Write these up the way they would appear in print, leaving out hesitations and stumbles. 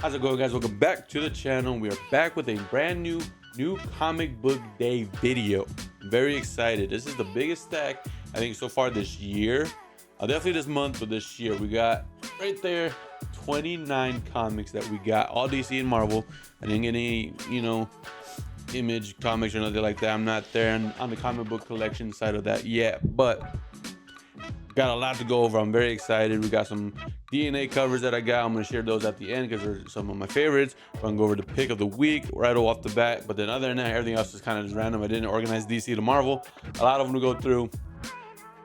How's it going, guys? Welcome back to the channel. We are back with a brand new comic book day video. I'm very excited. This is the biggest stack I think so far this year. Definitely this month, but this year we got right there 29 comics that we got, all DC and Marvel. I didn't get any, Image comics or nothing like that. I'm not there on the comic book collection side of that yet, but got a lot to go over. I'm very excited. We got some DNA covers that I got. I'm going to share those at the end because they're some of my favorites. I'm going to go over the pick of the week right off the bat. But then other than that, everything else is kind of just random. I didn't organize DC to Marvel. A lot of them to go through.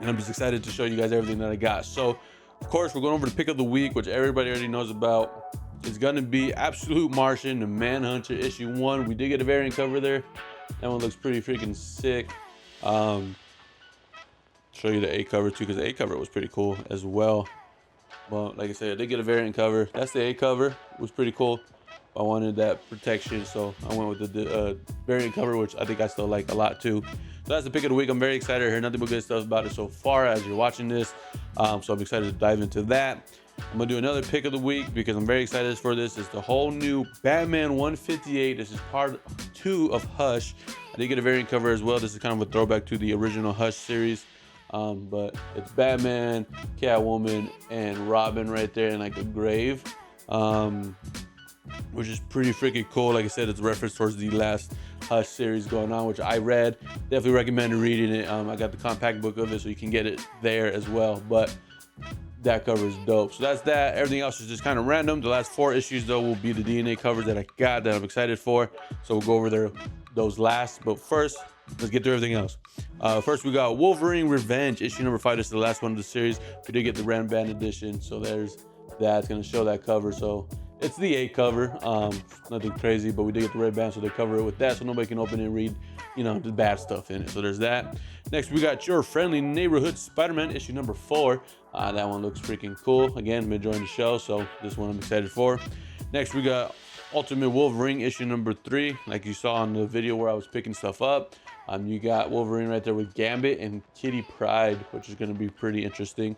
And I'm just excited to show you guys everything that I got. So, of course, we're going over the pick of the week, which everybody already knows about. It's going to be Absolute Martian, the Manhunter, issue 1. We did get a variant cover there. That one looks pretty freaking sick. Show you the A cover too, because the A cover was pretty cool as well. Well, like I said, I did get a variant cover. That's the A cover. It was pretty cool. I wanted that protection, so I went with the variant cover, which I think I still like a lot too. So that's the pick of the week. I'm very excited to hear nothing but good stuff about it so far as you're watching this. So I'm excited to dive into that. I'm gonna do another pick of the week because I'm very excited for this. It's the whole new Batman 158. This is part 2 of Hush. I did get a variant cover as well. This is kind of a throwback to the original Hush series. But it's Batman, Catwoman, and Robin right there in like a grave, which is pretty freaking cool. Like I said, it's a reference towards the last Hush series going on, which I read. Definitely recommend reading it. I got the compact book of it, so you can get it there as well. But that cover is dope. So that's that. Everything else is just kind of random. The last 4 issues though will be the DNA covers that I got that I'm excited for. So we'll go over those last. But first, let's get through everything else. First, we got Wolverine Revenge, issue number 5. This is the last one of the series. We did get the Ram Band edition, so there's that. It's going to show that cover. So it's the A cover. Nothing crazy, but we did get the red band, so they cover it with that, so nobody can open it and read, the bad stuff in it. So there's that. Next, we got Your Friendly Neighborhood Spider-Man, issue number 4. That one looks freaking cool. Again, been enjoying the show, so this one I'm excited for. Next, we got Ultimate Wolverine, issue number 3. Like you saw in the video where I was picking stuff up. You got Wolverine right there with Gambit and Kitty Pryde, which is going to be pretty interesting.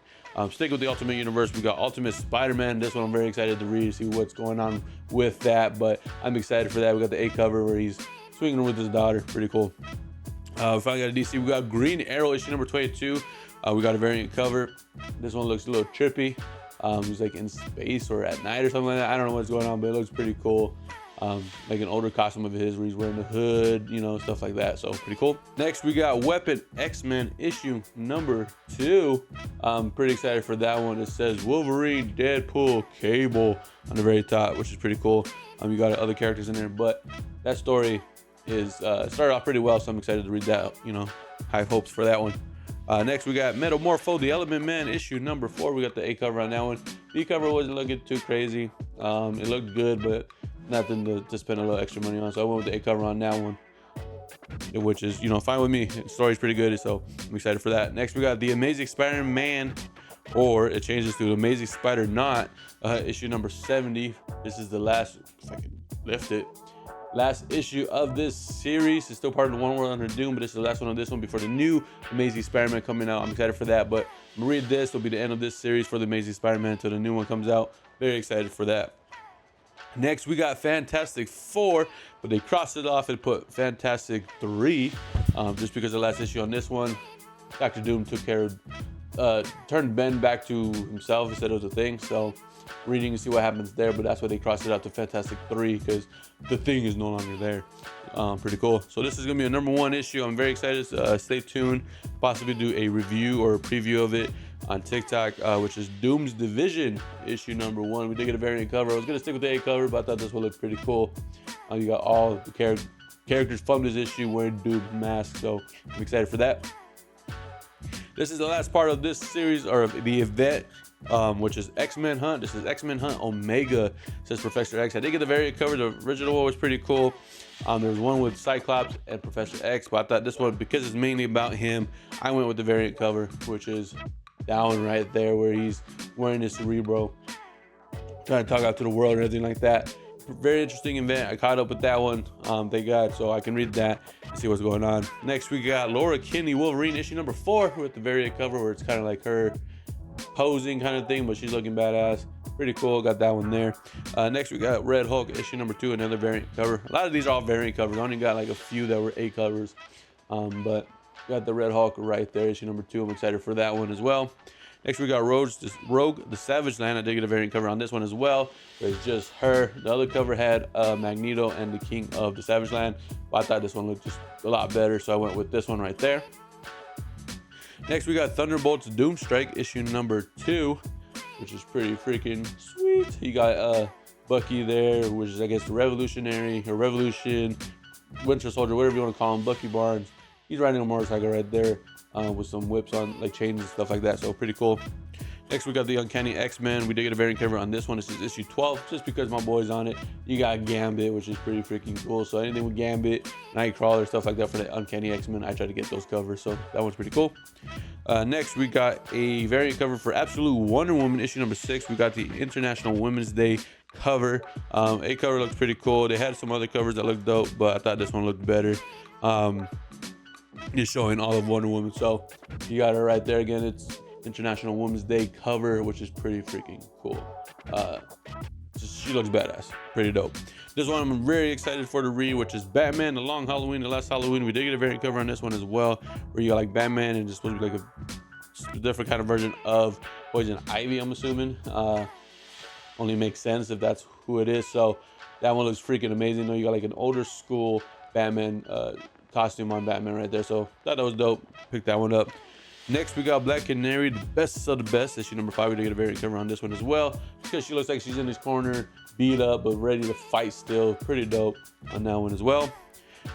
Stick with the Ultimate Universe. We got Ultimate Spider-Man. This one I'm very excited to read, see what's going on with that. But I'm excited for that. We got the A cover where he's swinging with his daughter. Pretty cool. We finally got a DC. We got Green Arrow, issue number 22. We got a variant cover. This one looks a little trippy. He's like in space or at night or something like that. I don't know what's going on, but it looks pretty cool. Like an older costume of his where he's wearing the hood, stuff like that. So pretty cool. Next, we got Weapon X-Men issue number 2. I'm pretty excited for that one. It says Wolverine, Deadpool, Cable on the very top, which is pretty cool. You got other characters in there, but that story is started off pretty well, so I'm excited to read that. High hopes for that one. Next, we got Metamorpho, the Element Man, issue number 4. We got the A cover on that one. B cover wasn't looking too crazy. It looked good, but nothing to spend a little extra money on. So I went with the A cover on that one, which is, fine with me. The story's pretty good, so I'm excited for that. Next, we got The Amazing Spider-Man, or it changes to The Amazing Spider-Not, issue number 70. This is the last, if I can lift it, last issue of this series. It's still part of the One World Under Doom, but this is the last one of this one before the new Amazing Spider-Man coming out. I'm excited for that, but I'm gonna read this. It'll be the end of this series for the Amazing Spider-Man until the new one comes out. Very excited for that. Next, we got Fantastic Four, but they crossed it off and put Fantastic 3, just because the last issue on this one, Dr. Doom took care of, turned Ben back to himself instead of the Thing. So reading and see what happens there, but that's why they crossed it out to Fantastic 3, because the Thing is no longer there. Pretty cool. So this is gonna be a number 1 issue. I'm very excited. Stay tuned. Possibly do a review or a preview of it on TikTok, which is Doom's Division, issue number 1. We did get a variant cover. I was gonna stick with the A cover, but I thought this one looked pretty cool. You got all the characters from this issue wearing Doom's mask, so I'm excited for that. This is the last part of this series, or the event, which is X-Men Hunt. This is X-Men Hunt Omega. It says Professor X. I did get the variant cover. The original one was pretty cool. There's one with Cyclops and Professor X, but I thought this one, because it's mainly about him, I went with the variant cover, which is down right there where he's wearing his Cerebro, trying to talk out to the world and everything like that. Very interesting event. I caught up with that one, thank God, so I can read that and see what's going on. Next, we got Laura Kinney Wolverine, issue number 4, with the variant cover where it's kind of like her posing kind of thing, but she's looking badass. pretty cool. Got that one there. Next we got Red Hulk issue number 2, another variant cover. A lot of these are all variant covers. I only got like a few that were A covers, but got the Red Hulk right there, issue number 2. I'm excited for that one as well. Next we got Rogue the Savage Land. I did get a variant cover on this one as well. It's just her. The other cover had Magneto and the King of the Savage Land, but I thought this one looked just a lot better, so I went with this one right there. Next we got Thunderbolts Doomstrike issue number 2, which is pretty freaking sweet. You got Bucky there, which is I guess the Revolutionary or Revolution Winter Soldier, whatever you want to call him, Bucky Barnes. He's riding a motorcycle right there with some whips on, like chains and stuff like that, so pretty cool. Next we got the Uncanny X-Men. We did get a variant cover on this one. This is issue 12, just because my boy's on it. You got Gambit, which is pretty freaking cool. So anything with Gambit, Nightcrawler, stuff like that for the Uncanny X-Men, I try to get those covers, so that one's pretty cool. Next we got a variant cover for Absolute Wonder Woman issue number 6. We got the International Women's Day cover. A cover looks pretty cool. They had some other covers that looked dope, but I thought this one looked better. Just showing all of Wonder Woman, so you got her right there. Again, it's International Women's Day cover, which is pretty freaking cool. She looks badass, pretty dope. This one I'm very excited for to read, which is Batman: The Long Halloween, The Last Halloween. We did get a variant cover on this one as well, where you got like Batman and just supposed to be like a different kind of version of Poison Ivy, I'm assuming. Only makes sense if that's who it is. So that one looks freaking amazing. Though you got like an older school Batman costume on Batman right there, so thought that was dope. Picked that one up. Next we got Black Canary, the best of the best, issue number 5. We did get a variant cover on this one as well, because she looks like she's in this corner, beat up but ready to fight still. Pretty dope on that one as well.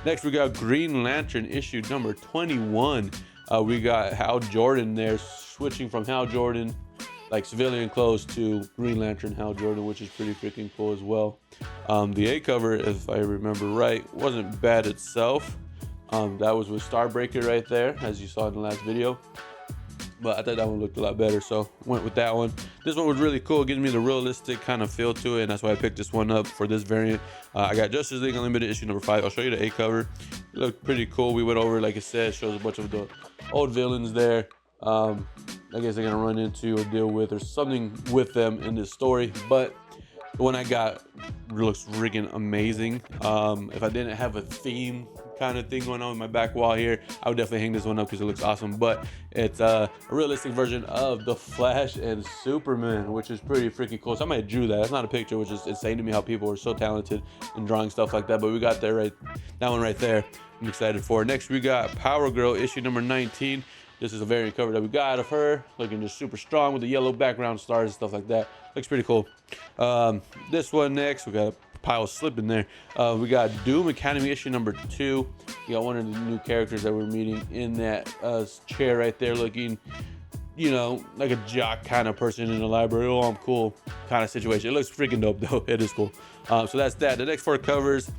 Next we got Green Lantern issue number 21. We got Hal Jordan there, switching from Hal Jordan like civilian clothes to Green Lantern Hal Jordan, which is pretty freaking cool as well. The A cover, if I remember right, wasn't bad itself. That was with Starbreaker right there, as you saw in the last video, but I thought that one looked a lot better, so went with that one. This one was really cool. It gives me the realistic kind of feel to it, and that's why I picked this one up for this variant. I got Justice League Unlimited issue number 5. I'll show you the A cover. It looked pretty cool. We went over, like I said, shows a bunch of the old villains there. I guess they're gonna run into or deal with or something with them in this story, but the one I got looks freaking amazing. If I didn't have a theme kind of thing going on with my back wall here, I would definitely hang this one up because it looks awesome. But it's a realistic version of the Flash and Superman, which is pretty freaking cool. Somebody drew that. That's not a picture, which is insane to me how people are so talented in drawing stuff like that. But we got that one right there. I'm excited for it. Next we got Power Girl issue number 19. This is a variant cover that we got of her, looking just super strong with the yellow background stars and stuff like that. Looks pretty cool. This one next, we got a pile of slip in there. We got Doom Academy issue number 2. You got one of the new characters that we're meeting in that chair right there, looking, you know, like a jock kind of person in the library. Oh, I'm cool kind of situation. It looks freaking dope though. It is cool. So that's that. The next 4 covers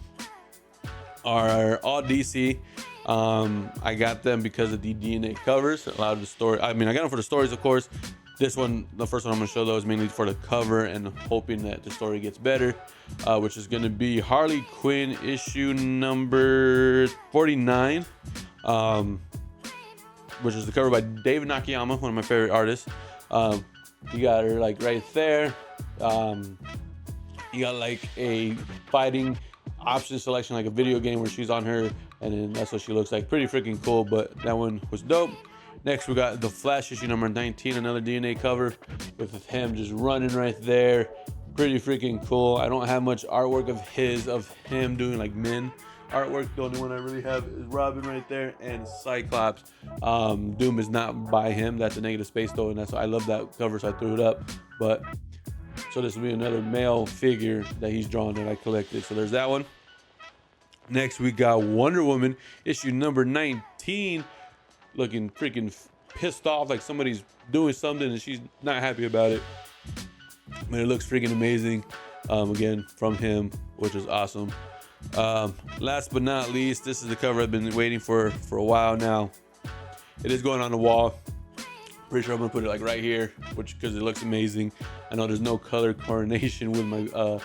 are all DC. I got them because of the DNA covers. A lot of the story, I mean, I got them for the stories, of course. This one, the first one I'm gonna show though, is mainly for the cover and hoping that the story gets better, which is gonna be Harley Quinn issue number 49, which is the cover by David Nakayama, one of my favorite artists. You got her like right there. You got like a fighting option selection, like a video game where she's on her, and then that's what she looks like. Pretty freaking cool, but that one was dope. Next we got the Flash issue number 19, another DNA cover with him just running right there. Pretty freaking cool. I don't have much artwork of him doing like men artwork. The only one I really have is Robin right there and Cyclops. Doom is not by him. That's a negative space though, and that's why I love that cover, so I threw it up. But so this will be another male figure that he's drawn that I collected. So there's that one. Next we got Wonder Woman issue number 19, looking freaking pissed off, like somebody's doing something and she's not happy about it. But it looks freaking amazing. Again, from him, which is awesome. Last but not least, this is the cover I've been waiting for a while now. It is going on the wall. Pretty sure I'm gonna put it like right here, because it looks amazing. I know there's no color coordination with my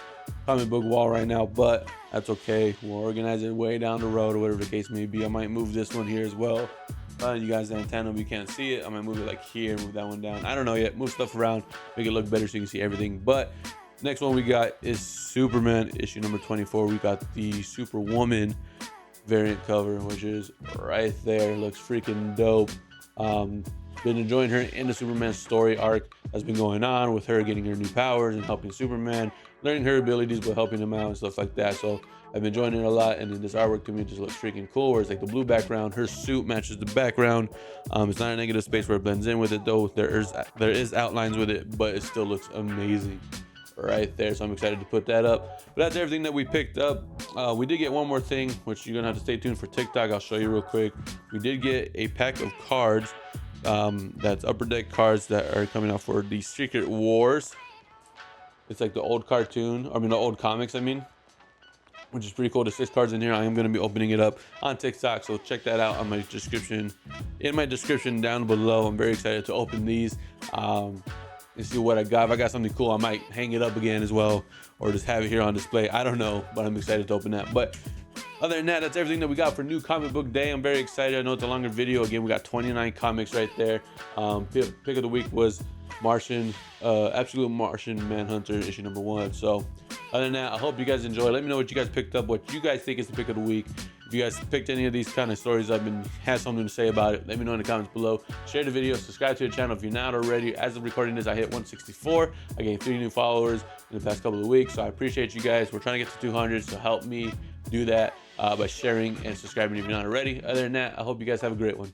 comic book wall right now, but that's okay. We'll organize it way down the road or whatever the case may be. I might move this one here as well. You guys, the antenna, we can't see it. I'm gonna move it like here, move that one down. I don't know yet. Move stuff around, make it look better so you can see everything. But next one we got is Superman issue number 24. We got the Superwoman variant cover, which is right there. Looks freaking dope. Been enjoying her in the Superman story arc that's been going on with her getting her new powers and helping Superman, learning her abilities but helping him out and stuff like that. So I've been enjoying it a lot, and then this artwork to me just looks freaking cool, where it's like the blue background, her suit matches the background. It's not a negative space where it blends in with it though. There is outlines with it, but it still looks amazing right there. So I'm excited to put that up. But that's everything that we picked up. We did get one more thing, which you're gonna have to stay tuned for TikTok. I'll show you real quick. We did get a pack of cards. That's Upper Deck cards that are coming out for the Secret Wars. It's like the old cartoon, I mean the old comics, which is pretty cool. There's 6 cards in here. I am going to be opening it up on TikTok, so check that out on my description, in my description down below. I'm very excited to open these and see what I got. If I got something cool, I might hang it up again as well, or just have it here on display. I don't know, but I'm excited to open that. But other than that, that's everything that we got for New Comic Book Day. I'm very excited. I know it's a longer video. Again, we got 29 comics right there. Pick of the week was Martian, Absolute Martian Manhunter issue number 1. So other than that, I hope you guys enjoy. Let me know what you guys picked up, what you guys think is the pick of the week. If you guys picked any of these kind of stories up and had something to say about it, let me know in the comments below. Share the video, subscribe to the channel if you're not already. As of recording this, I hit 164. I gained 3 new followers in the past couple of weeks, so I appreciate you guys. We're trying to get to 200, so help me do that by sharing and subscribing if you're not already. Other than that, I hope you guys have a great one.